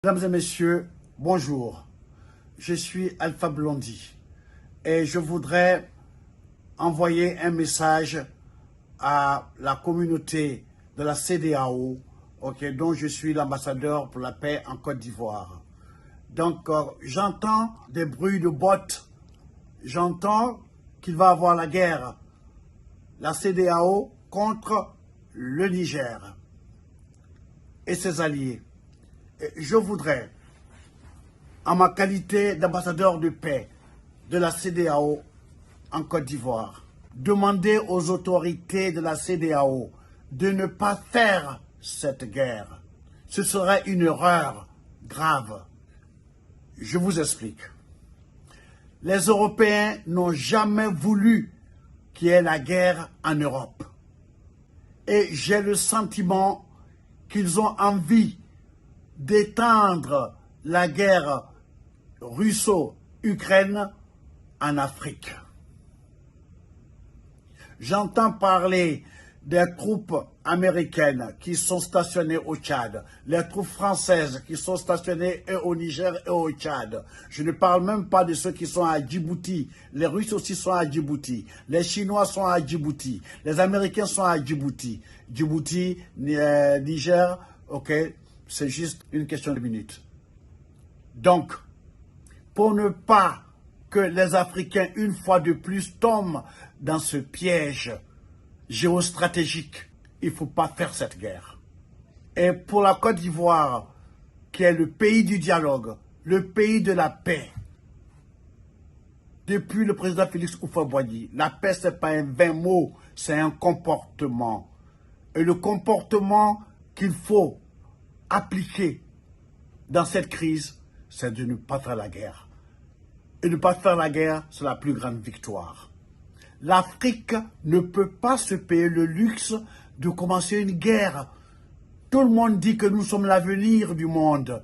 Mesdames et messieurs, bonjour. Je suis Alpha Blondy et je voudrais envoyer un message à la communauté de la CEDEAO, dont je suis l'ambassadeur pour la paix en Côte d'Ivoire. Donc, j'entends des bruits de bottes, j'entends qu'il va y avoir la guerre, la CEDEAO contre le Niger et ses alliés. Je voudrais, en ma qualité d'ambassadeur de paix de la CEDEAO en Côte d'Ivoire, demander aux autorités de la CEDEAO de ne pas faire cette guerre. Ce serait une erreur grave. Je vous explique. Les Européens n'ont jamais voulu qu'il y ait la guerre en Europe. Et j'ai le sentiment qu'ils ont envie d'étendre la guerre russo-ukraine en Afrique. J'entends parler des troupes américaines qui sont stationnées au Tchad, les troupes françaises qui sont stationnées au Niger et au Tchad. Je ne parle même pas de ceux qui sont à Djibouti. Les Russes aussi sont à Djibouti. Les Chinois sont à Djibouti. Les Américains sont à Djibouti. Djibouti, Niger, ok, c'est juste une question de minutes. Donc, pour ne pas que les Africains, une fois de plus, tombent dans ce piège géostratégique, il ne faut pas faire cette guerre. Et pour la Côte d'Ivoire, qui est le pays du dialogue, le pays de la paix, depuis le président Félix Houphouët-Boigny, la paix, ce n'est pas un vain mot, c'est un comportement. Et le comportement qu'il faut appliquer dans cette crise, c'est de ne pas faire la guerre. Et ne pas faire la guerre, c'est la plus grande victoire. L'Afrique ne peut pas se payer le luxe de commencer une guerre. Tout le monde dit que nous sommes l'avenir du monde,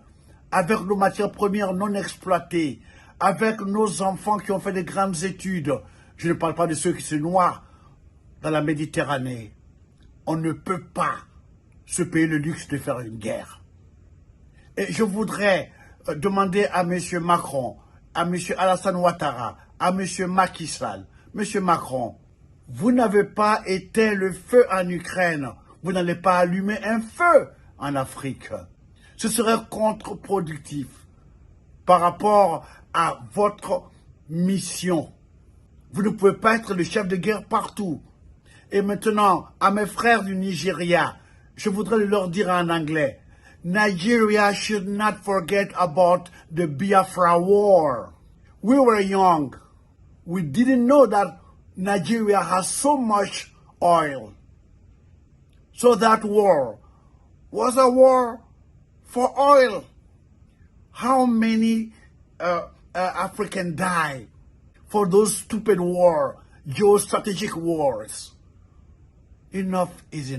avec nos matières premières non exploitées, avec nos enfants qui ont fait de grandes études. Je ne parle pas de ceux qui se noient dans la Méditerranée. On ne peut pas se payer le luxe de faire une guerre. Et je voudrais demander à M. Macron, à M. Alassane Ouattara, à M. Macky Sall, M. Macron, vous n'avez pas éteint le feu en Ukraine, vous n'allez pas allumer un feu en Afrique. Ce serait contre-productif par rapport à votre mission. Vous ne pouvez pas être le chef de guerre partout. Et maintenant, à mes frères du Nigeria, je voudrais leur dire en anglais, Nigeria should not forget about the Biafra war. We were young. We didn't know that Nigeria has so much oil. So that war was a war for oil. How many Africans died for those stupid wars, geostrategic wars? Enough is enough.